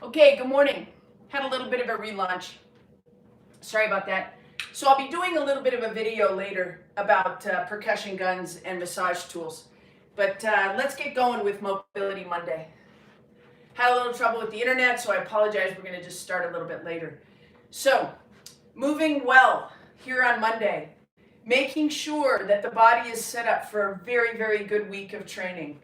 Okay, good morning. Had a little bit of a relaunch. Sorry about that. So I'll be doing a little bit of a video later about percussion guns and massage tools. But let's get going with Mobility Monday. Had a little trouble with the internet, so I apologize. We're going to just start a little bit later. So, moving well here on Monday, making sure that the body is set up for a very, very good week of training.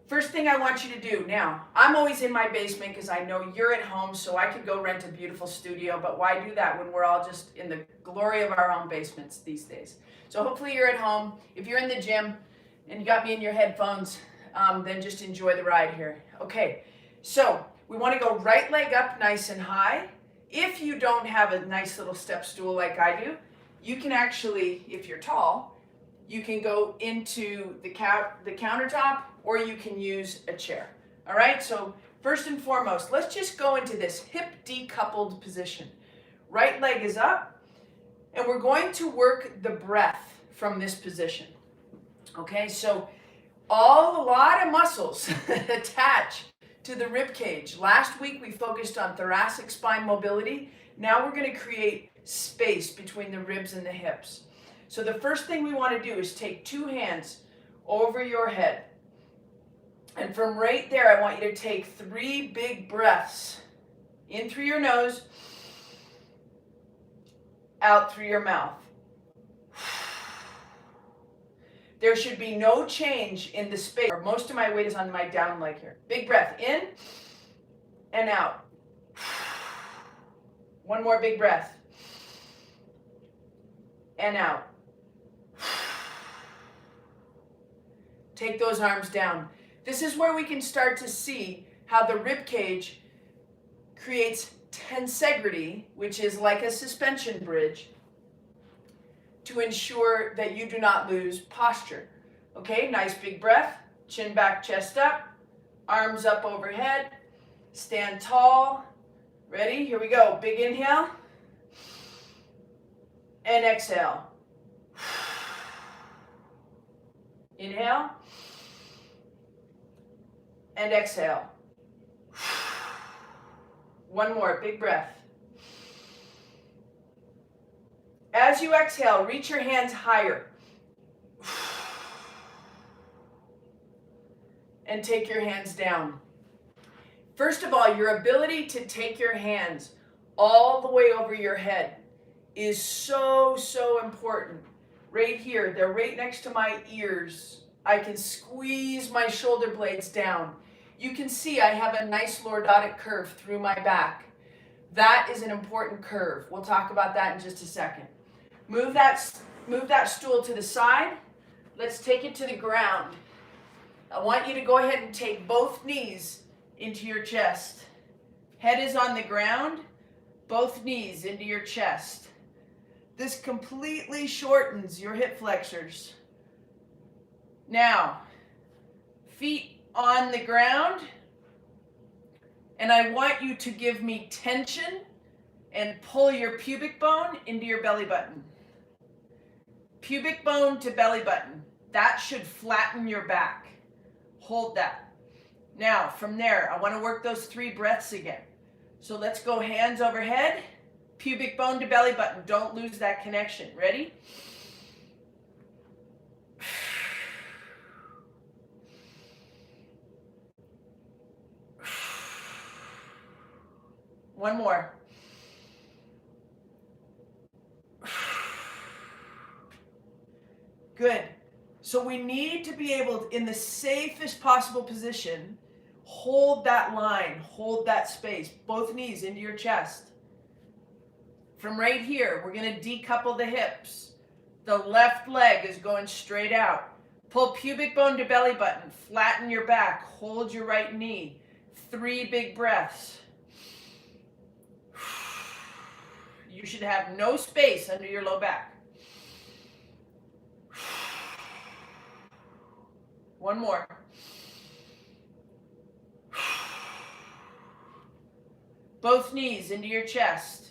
First thing I want you to do now, I'm always in my basement because I know you're at home, so I could go rent a beautiful studio, but why do that when we're all just in the glory of our own basements these days? So hopefully you're at home. If you're in the gym and you got me in your headphones, then just enjoy the ride here. Okay, so we want to go right leg up nice and high. If you don't have a nice little step stool like I do, you can actually, if you're tall, you can go into the countertop, or you can use a chair. All right, so first and foremost, let's just go into this hip decoupled position. Right leg is up, and we're going to work the breath from this position. Okay, so a lot of muscles attach to the rib cage. Last week we focused on thoracic spine mobility. Now we're going to create space between the ribs and the hips. So the first thing we want to do is take two hands over your head. And from right there, I want you to take 3 big breaths. In through your nose, out through your mouth. There should be no change in the space. Most of my weight is on my down leg here. Big breath in and out. One more big breath. And out. Take those arms down. This is where we can start to see how the rib cage creates tensegrity, which is like a suspension bridge, to ensure that you do not lose posture. Okay, nice big breath, chin back, chest up, arms up overhead, stand tall. Ready? Here we go. Big inhale and exhale. Inhale and exhale. One more, big breath. As you exhale, reach your hands higher. And take your hands down. First of all, your ability to take your hands all the way over your head is so important. Right here, they're right next to my ears. I can squeeze my shoulder blades down. You can see I have a nice lordotic curve through my back. That is an important curve. We'll talk about that in just a second. Move that stool to the side. Let's take it to the ground. I want you to go ahead and take both knees into your chest. Head is on the ground, both knees into your chest. This completely shortens your hip flexors. Now, feet on the ground, and I want you to give me tension and pull your pubic bone into your belly button. Pubic bone to belly button. That should flatten your back. Hold that. Now, from there, I want to work those 3 breaths again. So let's go hands overhead, pubic bone to belly button. Don't lose that connection. Ready? One more. Good. So we need to be able, in the safest possible position, hold that line, hold that space, both knees into your chest. From right here, we're going to decouple the hips. The left leg is going straight out. Pull pubic bone to belly button, flatten your back, hold your right knee. 3 big breaths. You should have no space under your low back. One more. Both knees into your chest.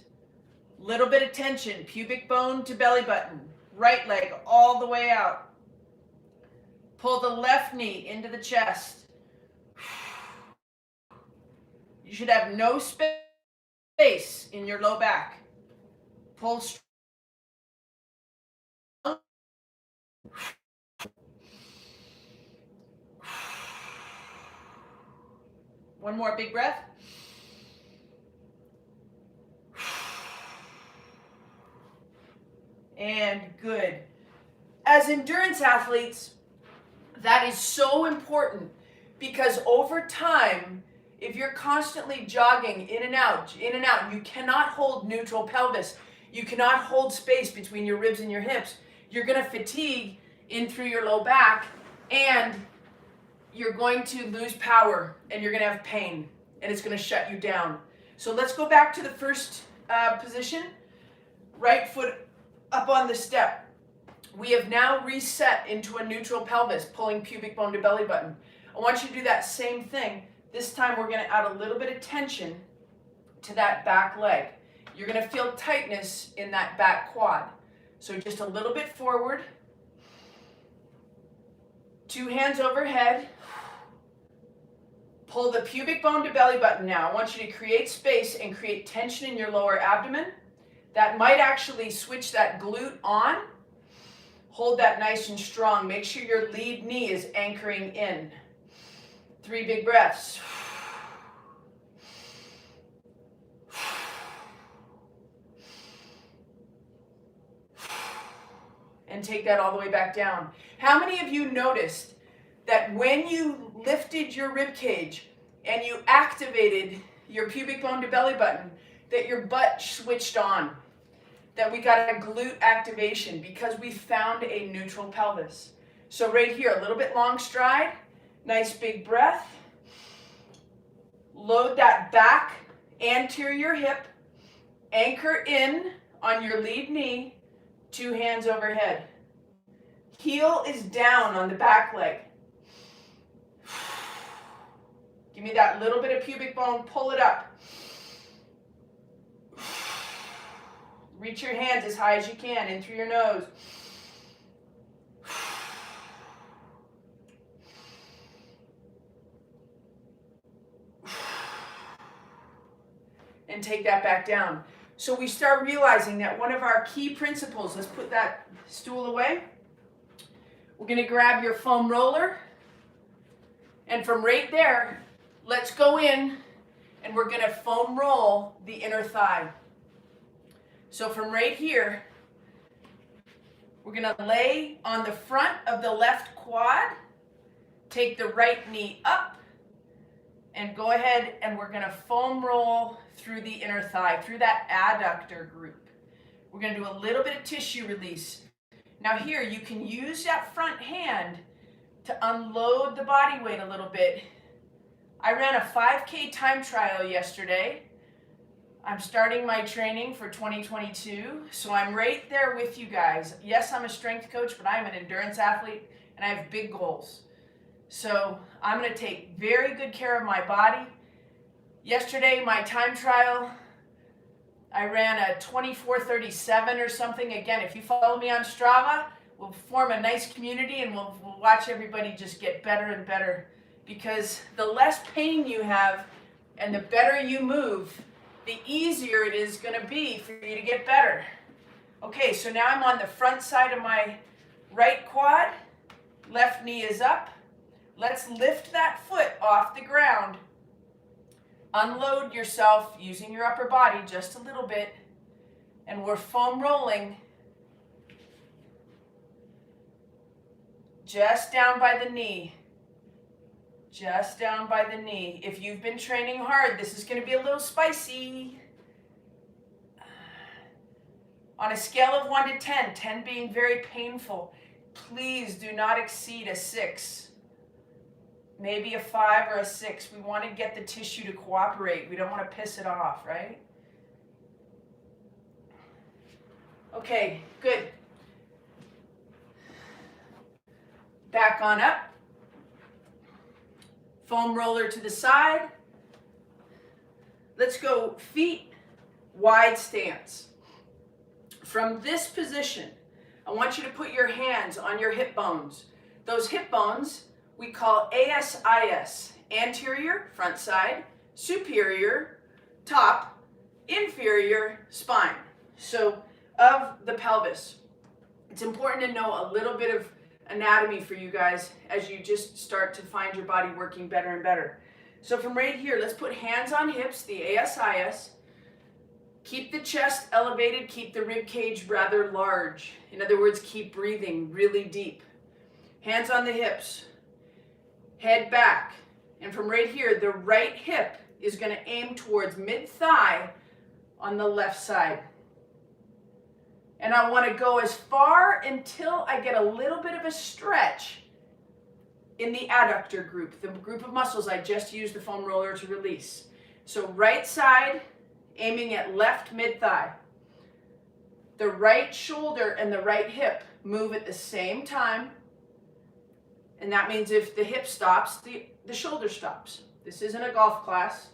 Little bit of tension, pubic bone to belly button. Right leg all the way out. Pull the left knee into the chest. You should have no space in your low back. Pull strong. One more big breath. And good. As endurance athletes, that is so important because over time, if you're constantly jogging in and out, you cannot hold neutral pelvis. You cannot hold space between your ribs and your hips. You're going to fatigue in through your low back, and you're going to lose power, and you're going to have pain, and it's going to shut you down. So let's go back to the first position. Right foot up on the step. We have now reset into a neutral pelvis, pulling pubic bone to belly button. I want you to do that same thing. This time we're going to add a little bit of tension to that back leg. You're going to feel tightness in that back quad. So just a little bit forward. 2 hands overhead. Pull the pubic bone to belly button now. I want you to create space and create tension in your lower abdomen. That might actually switch that glute on. Hold that nice and strong. Make sure your lead knee is anchoring in. 3 big breaths. And take that all the way back down. How many of you noticed that when you lifted your rib cage and you activated your pubic bone to belly button, that your butt switched on? That we got a glute activation because we found a neutral pelvis. So right here, a little bit long stride, nice big breath. Load that back anterior hip, anchor in on your lead knee, 2 hands overhead. Heel is down on the back leg. Give me that little bit of pubic bone, pull it up. Reach your hands as high as you can in through your nose. And take that back down. So we start realizing that one of our key principles, let's put that stool away. We're going to grab your foam roller. And from right there, let's go in and we're going to foam roll the inner thigh. So from right here, we're going to lay on the front of the left quad, take the right knee up, and go ahead and we're going to foam roll through the inner thigh, through that adductor group. We're going to do a little bit of tissue release. Now here, you can use that front hand to unload the body weight a little bit. I ran a 5K time trial yesterday. I'm starting my training for 2022, so I'm right there with you guys. Yes, I'm a strength coach, but I'm an endurance athlete, and I have big goals. So I'm going to take very good care of my body. Yesterday, my time trial, I ran a 24:37 or something. Again, if you follow me on Strava, we'll form a nice community, and we'll watch everybody just get better and better. Because the less pain you have and the better you move, the easier it is going to be for you to get better. Okay, so now I'm on the front side of my right quad. Left knee is up. Let's lift that foot off the ground. Unload yourself using your upper body just a little bit. And we're foam rolling just down by the knee. Just down by the knee. If you've been training hard, this is going to be a little spicy. On a scale of 1 to 10, 10 being very painful, please do not exceed a 6. Maybe a 5 or a 6. We want to get the tissue to cooperate. We don't want to piss it off, right? Okay, good. Back on up. Foam roller to the side. Let's go feet wide stance. From this position, I want you to put your hands on your hip bones. Those hip bones we call ASIS, anterior, front side, superior, top, inferior spine. So of the pelvis. It's important to know a little bit of anatomy for you guys as you just start to find your body working better and better. So from right here, let's put hands on hips, the ASIS. Keep the chest elevated, keep the rib cage rather large. In other words, keep breathing really deep. Hands on the hips, head back. And from right here, the right hip is going to aim towards mid-thigh on the left side. And I want to go as far until I get a little bit of a stretch in the adductor group, the group of muscles I just used the foam roller to release. So right side, aiming at left mid-thigh. The right shoulder and the right hip move at the same time. And that means if the hip stops, the shoulder stops. This isn't a golf class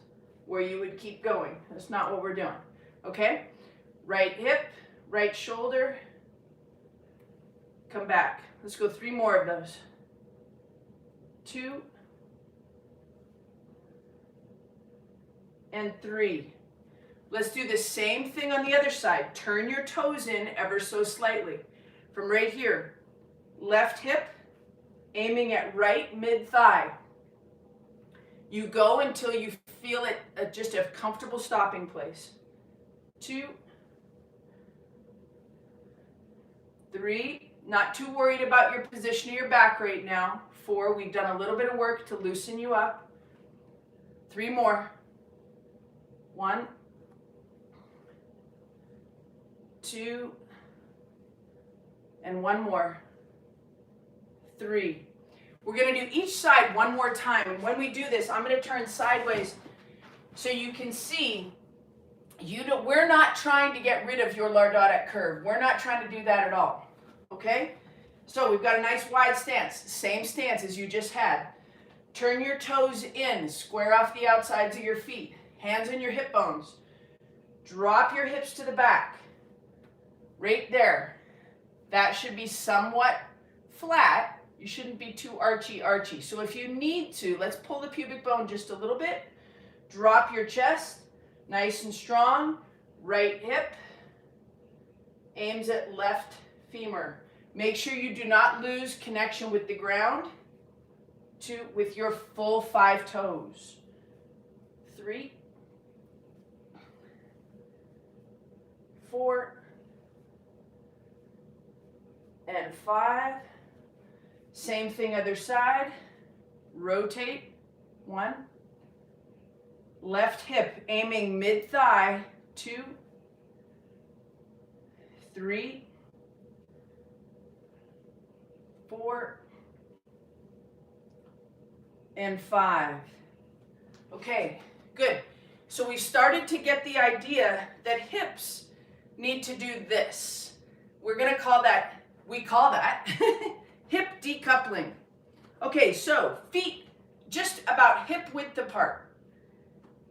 where you would keep going. That's not what we're doing. Okay? Right hip, right shoulder, come back. Let's go 3 more of those. 2 and 3. Let's do the same thing on the other side. Turn your toes in ever so slightly. From right here, left hip, aiming at right mid-thigh. You go until you feel it just a comfortable stopping place. 2, 3, not too worried about your position of your back right now. 4, we've done a little bit of work to loosen you up. 3 more. 1, 2, and 1 more. 3. We're going to do each side one more time. And when we do this, I'm going to turn sideways so you can see. We're not trying to get rid of your lordotic curve. We're not trying to do that at all. Okay? So we've got a nice wide stance. Same stance as you just had. Turn your toes in. Square off the outsides of your feet. Hands on your hip bones. Drop your hips to the back. Right there. That should be somewhat flat. You shouldn't be too archy. So if you need to, let's pull the pubic bone just a little bit. Drop your chest. Nice and strong. Right hip aims at left femur. Make sure you do not lose connection with the ground with your full 5 toes. 3, 4, and 5. Same thing other side. Rotate. 1. Left hip aiming mid-thigh. 2, 3, 4, and 5. Okay, good. So we started to get the idea that hips need to do this. We're going to call that, hip decoupling. Okay, so feet just about hip width apart.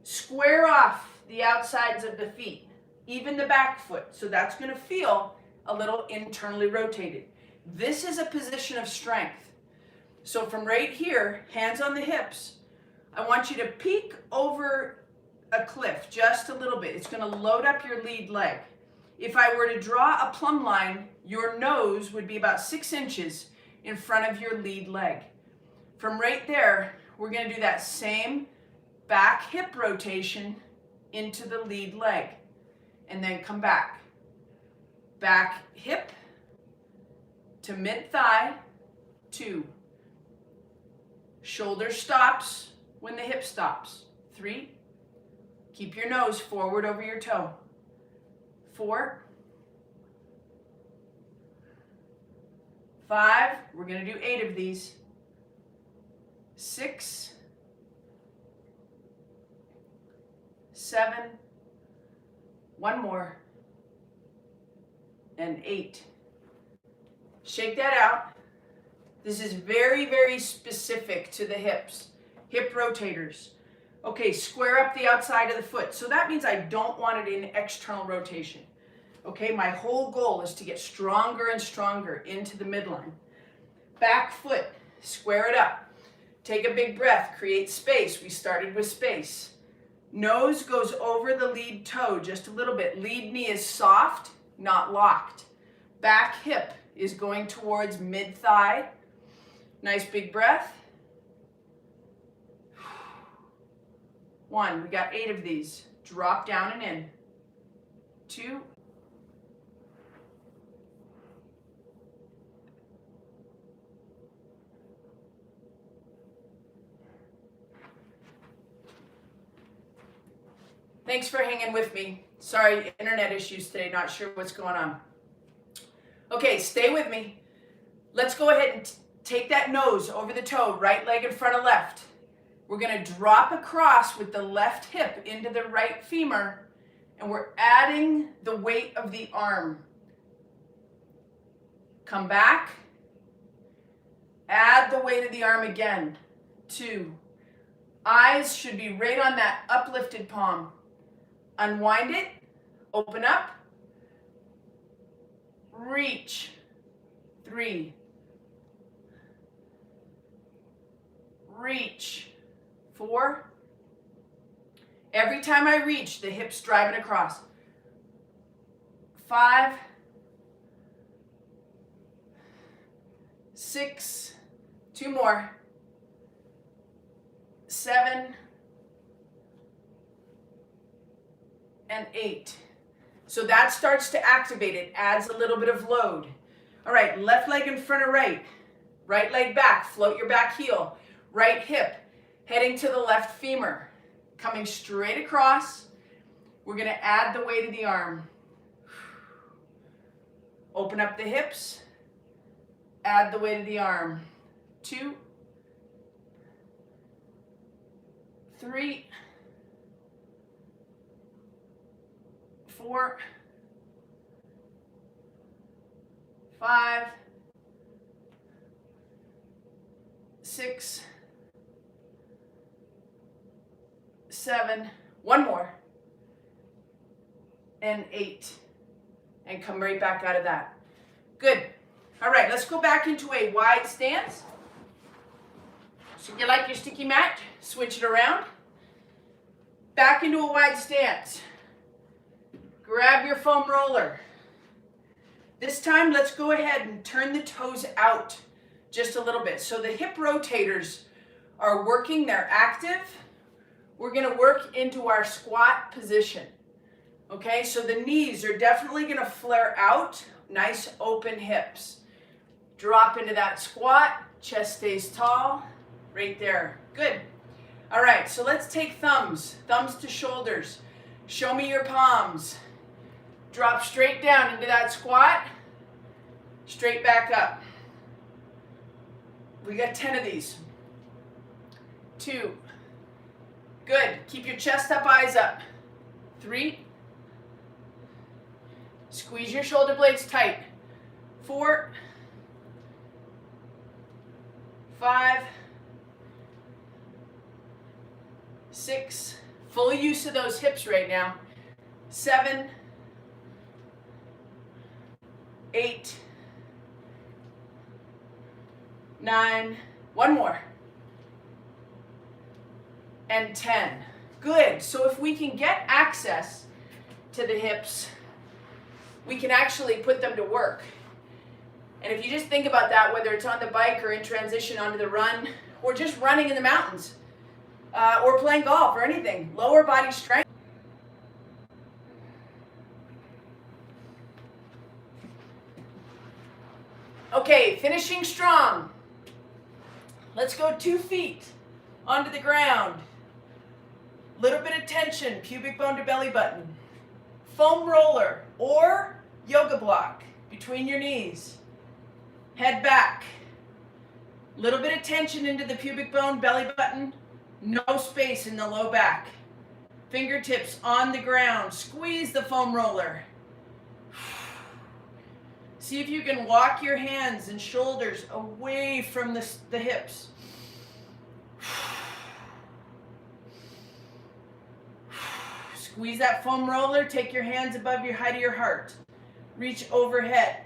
Square off the outsides of the feet, even the back foot. So that's going to feel a little internally rotated. This is a position of strength. So from right here, hands on the hips, I want you to peek over a cliff just a little bit. It's going to load up your lead leg. If I were to draw a plumb line, your nose would be about 6 inches in front of your lead leg. From right there, we're going to do that same back hip rotation into the lead leg. And then come back. Back hip to mid-thigh, 2. Shoulder stops when the hip stops. 3. Keep your nose forward over your toe. 4. 5. We're going to do 8 of these. 6. 7. 1 more. And 8. Shake that out. This is very, very specific to the hips. Hip rotators. Okay, square up the outside of the foot. So that means I don't want it in external rotation. Okay, my whole goal is to get stronger and stronger into the midline. Back foot, square it up. Take a big breath, create space. We started with space. Nose goes over the lead toe just a little bit. Lead knee is soft, not locked. Back hip is going towards mid-thigh. Nice big breath. 1, we got 8 of these. Drop down and in. 2. 3. Thanks for hanging with me. Sorry, internet issues today, not sure what's going on. Okay, stay with me. Let's go ahead and take that nose over the toe, right leg in front of left. We're going to drop across with the left hip into the right femur, and we're adding the weight of the arm. Come back. Add the weight of the arm again. 2. Eyes should be right on that uplifted palm. Unwind it. Open up. Reach. 3. Reach. 4. Every time I reach, the hips driving across. 5. 6. 2 more. 7. And 8. So that starts to activate it, adds a little bit of load. All right, left leg in front of right. Right leg back, float your back heel. Right hip, heading to the left femur. Coming straight across, we're going to add the weight of the arm. Open up the hips, add the weight of the arm. 2, 3, 4, 5, 6, 7, 1 more, and 8. And come right back out of that. Good. All right, let's go back into a wide stance. So if you like your sticky mat, switch it around. Back into a wide stance. Grab your foam roller. This time, let's go ahead and turn the toes out just a little bit. So the hip rotators are working, they're active. We're going to work into our squat position. Okay, so the knees are definitely going to flare out. Nice open hips. Drop into that squat, chest stays tall, right there. Good. All right, so let's take thumbs to shoulders. Show me your palms. Drop straight down into that squat, straight back up. We got 10 of these. 2. Good. Keep your chest up, eyes up. 3. Squeeze your shoulder blades tight. 4. 5. 6. Full use of those hips right now. 7. 8. 9. 1 more. And 10. Good. So if we can get access to the hips, we can actually put them to work. And if you just think about that, whether it's on the bike or in transition onto the run, or just running in the mountains, or playing golf or anything, lower body strength. Okay, finishing strong. Let's go 2 feet onto the ground. Little bit of tension, pubic bone to belly button. Foam roller or yoga block between your knees. Head back. Little bit of tension into the pubic bone, belly button. No space in the low back. Fingertips on the ground. Squeeze the foam roller. See if you can walk your hands and shoulders away from the hips. Squeeze that foam roller. Take your hands above your height of your heart. Reach overhead.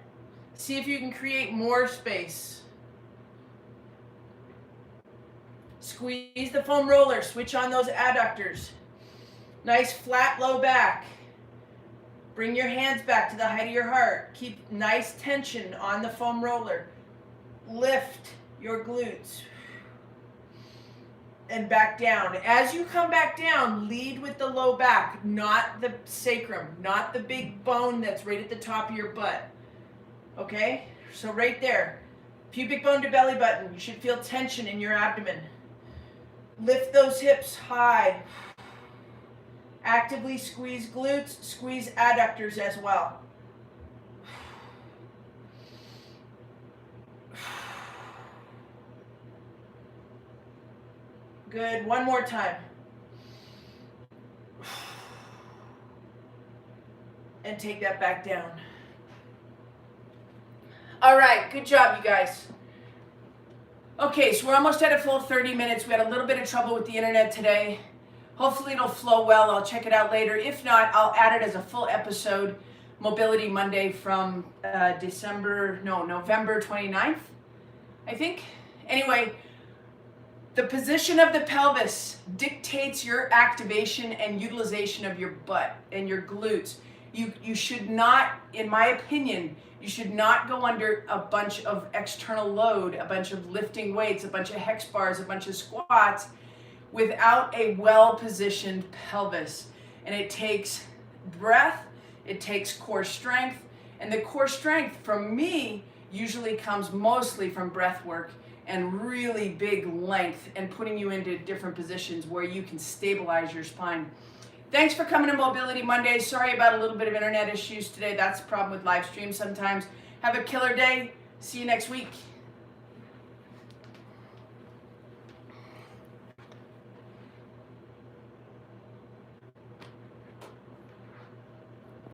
See if you can create more space. Squeeze the foam roller. Switch on those adductors. Nice flat low back. Bring your hands back to the height of your heart. Keep nice tension on the foam roller. Lift your glutes. And back down. As you come back down, lead with the low back, not the sacrum, not the big bone that's right at the top of your butt. Okay? So right there. Pubic bone to belly button. You should feel tension in your abdomen. Lift those hips high. Actively squeeze glutes, squeeze adductors as well. Good. One more time. And take that back down. All right. Good job, you guys. Okay, so we're almost at a full 30 minutes. We had a little bit of trouble with the internet today. Hopefully it'll flow well. I'll check it out later. If not, I'll add it as a full episode, Mobility Monday from November 29th, I think. Anyway, the position of the pelvis dictates your activation and utilization of your butt and your glutes. You should not, in my opinion, you should not go under a bunch of external load, a bunch of lifting weights, a bunch of hex bars, a bunch of squats without a well-positioned pelvis. And it takes breath, it takes core strength, and the core strength from me usually comes mostly from breath work and really big length and putting you into different positions where you can stabilize your spine. Thanks for coming to Mobility Monday. Sorry about a little bit of internet issues today. That's the problem with live streams sometimes. Have a killer day. See you next week.